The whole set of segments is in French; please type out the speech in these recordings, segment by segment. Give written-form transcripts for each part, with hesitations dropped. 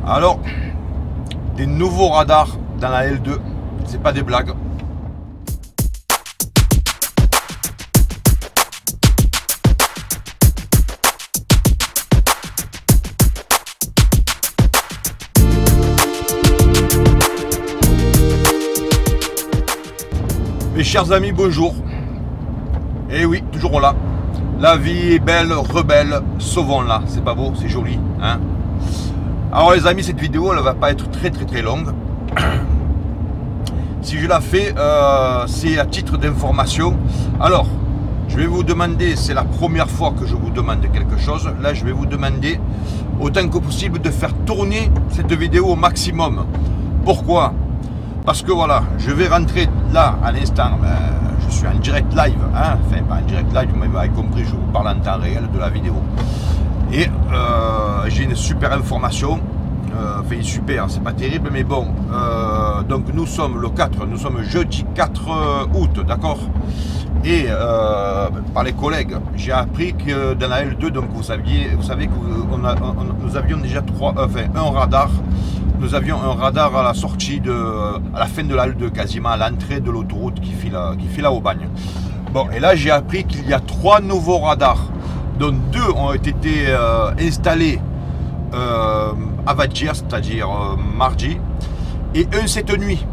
Alors, des nouveaux radars dans la L2, c'est pas des blagues. Mes chers amis, bonjour. Et oui, toujours là. La vie est belle, rebelle, sauvons-la. C'est pas beau, c'est joli, hein. Alors les amis, cette vidéo, elle va pas être très longue. Si je la fais, c'est à titre d'information. Alors, je vais vous demander, c'est la première fois que je vous demande quelque chose. Là, je vais vous demander, autant que possible, de faire tourner cette vidéo au maximum. Pourquoi ? Parce que voilà, je vais rentrer là, à l'instant, je suis en direct live, hein, enfin pas en direct live, vous m'avez compris, je vous parle en temps réel de la vidéo. Et j'ai une super information, enfin super, c'est pas terrible, mais bon, donc nous sommes le 4, nous sommes jeudi 4 août, d'accord. Et par les collègues, j'ai appris que dans la L2, donc vous savez que nous avions déjà un radar. Nous avions un radar à la sortie à la fin de la L2, quasiment à l'entrée de l'autoroute qui file à Aubagne. Bon, et là j'ai appris qu'il y a 3 nouveaux radars, dont 2 ont été installés avant-hier, c'est-à-dire mardi, et un cette nuit.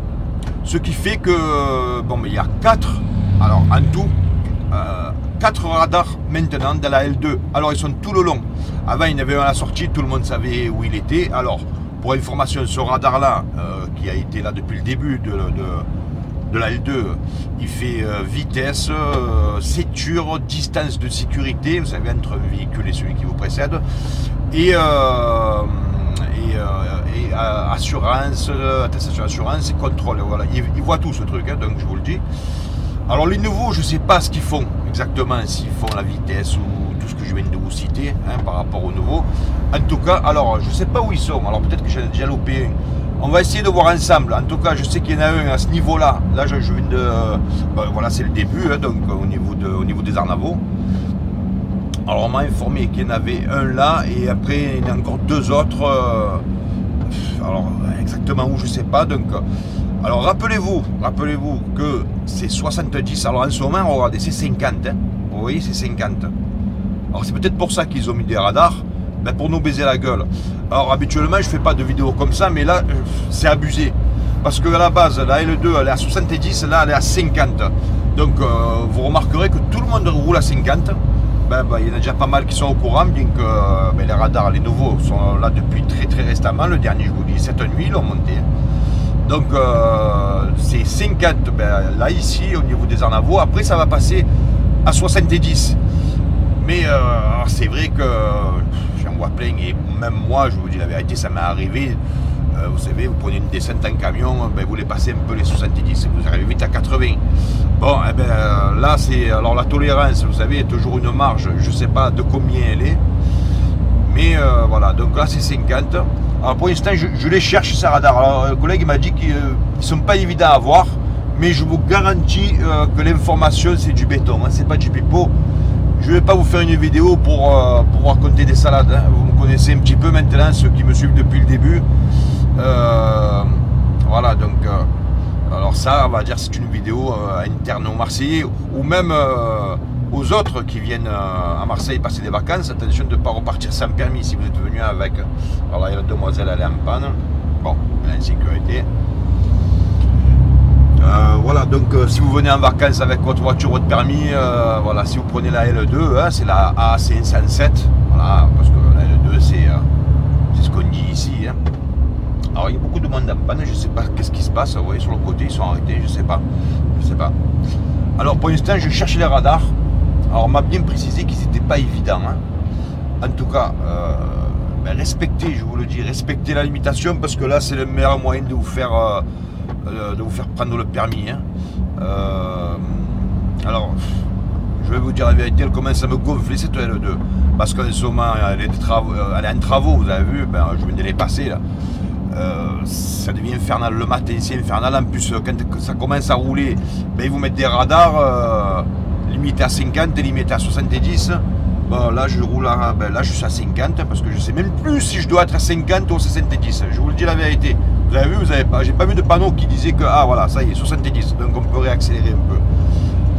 Ce qui fait que, bon, mais il y a 4, alors en tout, 4 radars maintenant dans la L2. Alors ils sont tout le long. Avant il y en avait un à la sortie, tout le monde savait où il était. Alors, pour information, ce radar-là, qui a été là depuis le début de la L2, il fait vitesse, sécure, distance de sécurité, vous savez, entre un véhicule et celui qui vous précède, et assurance, attestation d'assurance et contrôle. Voilà, il voit tout ce truc, hein, donc je vous le dis. Alors les nouveaux, je ne sais pas ce qu'ils font exactement, s'ils font la vitesse ou tout ce que je viens de vous citer, hein, par rapport aux nouveaux. En tout cas, alors je ne sais pas où ils sont, alors peut-être que j'en ai déjà loupé un. On va essayer de voir ensemble. En tout cas, je sais qu'il y en a un à ce niveau-là. Là, je viens de... voilà, c'est le début, hein, donc au niveau des Arnavaux. Alors on m'a informé qu'il y en avait un là, et après il y en a encore 2 autres. Alors exactement où, je ne sais pas, donc... Alors rappelez-vous que c'est 70, alors en ce moment, regardez, c'est 50, hein. Vous voyez, c'est 50. Alors c'est peut-être pour ça qu'ils ont mis des radars, ben pour nous baiser la gueule. Alors habituellement, je fais pas de vidéos comme ça, mais là, c'est abusé. Parce que à la base, la L2, elle est à 70, là, elle est à 50. Donc vous remarquerez que tout le monde roule à 50. Il y en a déjà pas mal qui sont au courant, bien que les radars, les nouveaux, sont là depuis très récemment. Le dernier, je vous dis, cette nuit, ils l'ont monté. Donc c'est 50 là ici au niveau des Arnavaux. Après ça va passer à 70. Mais c'est vrai que j'en vois plein, et même moi, je vous dis la vérité, ça m'est arrivé. Vous savez, vous prenez une descente en camion, vous les passez un peu les 70, vous arrivez vite à 80. Bon, là c'est, alors la tolérance, vous savez, il y a toujours une marge, je ne sais pas de combien elle est. Mais voilà, donc là c'est 50. Alors pour l'instant, je les cherche, ces radars. Alors le collègue m'a dit qu'ils ne sont pas évidents à voir, mais je vous garantis que l'information, c'est du béton, hein, c'est pas du pipeau. Je ne vais pas vous faire une vidéo pour raconter des salades, hein. Vous me connaissez un petit peu maintenant, ceux qui me suivent depuis le début. Voilà, donc alors ça, on va dire, c'est une vidéo interne aux Marseillais, ou même aux autres qui viennent à Marseille passer des vacances. Attention de ne pas repartir sans permis si vous êtes venu avec. Alors là, il y a la demoiselle, elle est en panne. Bon, l'insécurité. Voilà, donc si vous venez en vacances avec votre voiture, votre permis, voilà, si vous prenez la L2, hein, c'est la A507. Voilà, parce que la L2, c'est ce qu'on dit ici. Hein. Alors il y a beaucoup de monde en panne, je ne sais pas qu'est-ce qui se passe. Vous voyez, sur le côté, ils sont arrêtés, je sais pas. Alors pour l'instant, je cherche les radars. Alors on m'a bien précisé qu'ils n'étaient pas évidents, hein. En tout cas, respectez, je vous le dis, respectez la limitation, parce que là c'est le meilleur moyen de vous faire prendre le permis, hein. Alors je vais vous dire la vérité, elle commence à me gonfler cette L2, parce qu'en ce moment elle est en travaux, vous avez vu, je viens de les passer là. Ça devient infernal le matin, c'est infernal. En plus quand ça commence à rouler, ils vous mettent des radars limités à 50, limités à 70. Bon, là je roule à, ben là je suis à 50 parce que je sais même plus si je dois être à 50 ou à 70. Je vous le dis la vérité. Vous avez vu, vous avez pas, j'ai pas vu de panneau qui disait que ah voilà, ça y est, 70. Donc on peut réaccélérer un peu.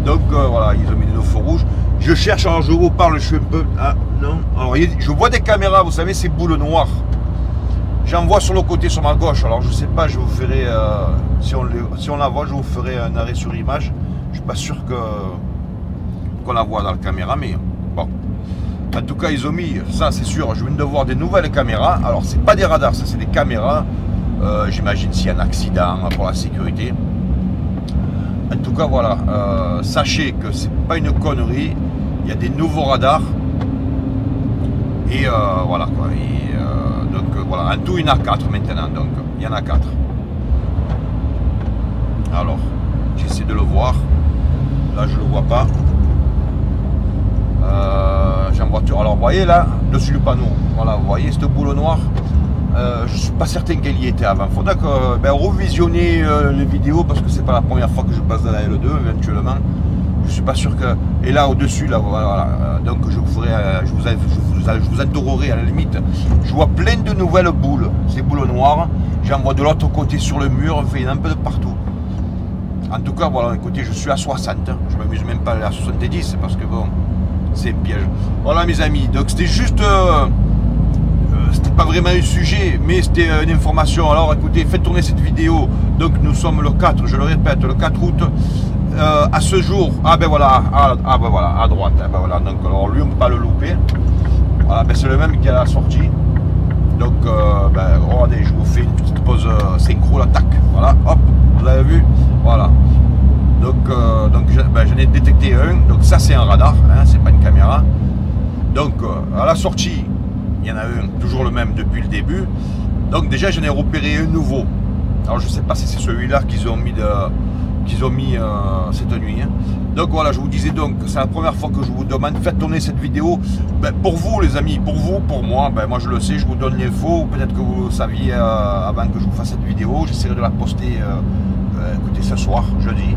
Donc voilà, ils ont mis le feu rouge. Je cherche, alors je vous parle, je suis un peu. Ah non. Alors je vois des caméras, vous savez, ces boules noires. J'en vois sur le côté, sur ma gauche. Alors je sais pas, je vous ferai si on la voit, je vous ferai un arrêt sur image. Je suis pas sûr qu'on la voit dans la caméra, mais bon. En tout cas, ils ont mis, ça c'est sûr, je viens de voir des nouvelles caméras. Alors c'est pas des radars, ça c'est des caméras. J'imagine s'il y a un accident pour la sécurité. En tout cas, voilà, sachez que c'est pas une connerie. Il y a des nouveaux radars. Et voilà quoi. Et, donc voilà, en tout il y en a 4 maintenant. Donc il y en a 4. Alors, j'essaie de le voir. Là, je le vois pas. J'ai une voiture. Alors, vous voyez là, dessus le panneau. Voilà, vous voyez cette boule noire. Je suis pas certain qu'elle y était avant. Faudra que revisionner les vidéos parce que c'est pas la première fois que je passe dans la L2 éventuellement. Je suis pas sûr que. Et là au-dessus, là, voilà. Donc je vous ferai, je vous adorerai à la limite. Je vois plein de nouvelles boules, ces boules noires. J'en vois de l'autre côté sur le mur, enfin, il y en a un peu de partout. En tout cas, voilà, écoutez, je suis à 60. Je m'amuse même pas à 70 parce que bon, c'est un piège. Voilà mes amis. Donc c'était juste. C'était pas vraiment un sujet, mais c'était une information. Alors écoutez, faites tourner cette vidéo. Donc nous sommes le 4, je le répète, le 4 août. À ce jour, ah ben voilà, ben voilà, à droite. Ben voilà, donc alors lui on ne peut pas le louper. Voilà, ben c'est le même qui est à la sortie. Donc regardez, je vous fais une petite pause synchro, l'attaque. Voilà, hop, vous avez vu, voilà. Donc j'en ai détecté un. Donc ça c'est un radar, hein, c'est pas une caméra. Donc à la sortie. Il y en a un, toujours le même depuis le début. Donc déjà j'en ai repéré un nouveau. Alors je ne sais pas si c'est celui-là qu'ils ont mis, cette nuit. Hein. Donc voilà, je vous disais donc, c'est la première fois que je vous demande, faites tourner cette vidéo. Ben, pour vous les amis, pour vous, pour moi, ben, moi je le sais, je vous donne l'info. Peut-être que vous le saviez avant que je vous fasse cette vidéo. J'essaierai de la poster écoutez, ce soir, jeudi.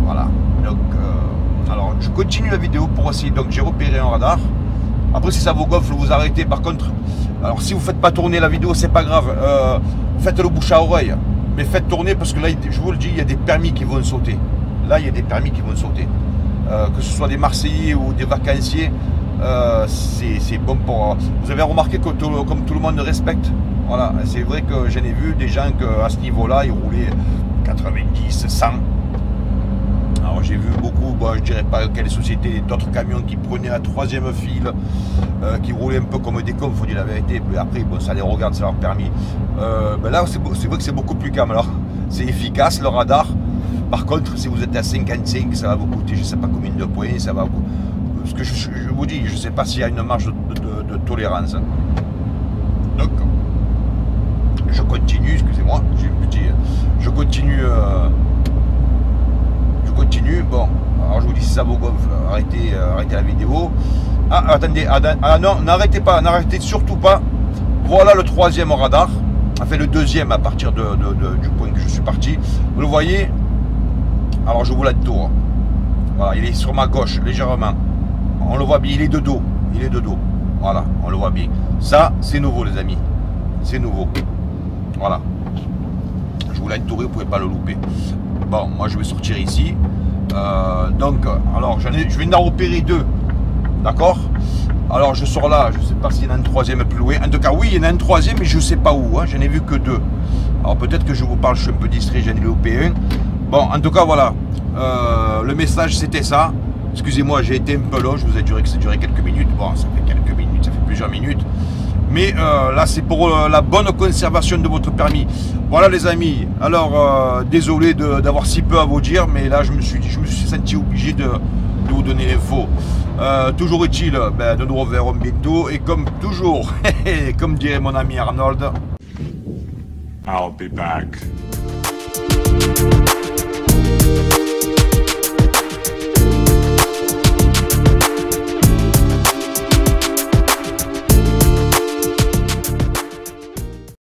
Voilà. Donc alors je continue la vidéo pour essayer. Donc j'ai repéré un radar. Après si ça vous gonfle, vous arrêtez. Par contre, alors si vous ne faites pas tourner la vidéo, c'est pas grave. Faites-le bouche à oreille. Mais faites tourner parce que là, je vous le dis, il y a des permis qui vont sauter. Là, il y a des permis qui vont sauter. Que ce soit des Marseillais ou des vacanciers, c'est bon pour... Vous avez remarqué que comme tout le monde respecte. Voilà, c'est vrai que j'en ai vu des gens qu'à ce niveau-là, ils roulaient 90, 100. Alors j'ai vu beaucoup, bon, je dirais pas quelle société, d'autres camions qui prenaient la troisième file, qui roulaient un peu comme des cons, il faut dire la vérité. Mais après, bon, ça les regarde, ça leur permis. Ben là, c'est vrai que c'est beaucoup plus calme. Alors, c'est efficace le radar. Par contre, si vous êtes à 55, ça va vous coûter, je ne sais pas combien de points, ça va vous... Parce que je vous dis, je ne sais pas s'il y a une marge de tolérance. Donc, je continue, excusez-moi, je continue. Bon, alors je vous dis si ça vous gonfle, arrêtez la vidéo. Ah, attendez, non, n'arrêtez pas, n'arrêtez surtout pas. Voilà le troisième radar, enfin le deuxième à partir du point que je suis parti. Vous le voyez? Alors je vous la tourne. Voilà, il est sur ma gauche, légèrement. On le voit bien, il est de dos. Voilà, on le voit bien. Ça, c'est nouveau les amis. C'est nouveau. Voilà. Je vous l'ai tourné, vous ne pouvez pas le louper. Bon, moi je vais sortir ici. Donc, alors je viens d'en repérer deux. D'accord? Alors je sors là, je ne sais pas s'il y en a un troisième plus loin. En tout cas, oui, il y en a un troisième, mais je ne sais pas où. Hein. Je n'ai vu que deux. Alors peut-être que je vous parle, je suis un peu distrait, j'en ai loupé un. Bon, en tout cas, voilà. Le message, c'était ça. Excusez-moi, j'ai été un peu long, je vous ai dit que ça durait quelques minutes. Bon, ça fait quelques minutes, ça fait plusieurs minutes. Mais là, c'est pour la bonne conservation de votre permis. Voilà les amis. Alors, désolé d'avoir si peu à vous dire, mais là, je me suis senti obligé de vous donner l'info. Toujours est-il de nous reverrons bientôt. Et comme toujours, comme dirait mon ami Arnold, I'll be back.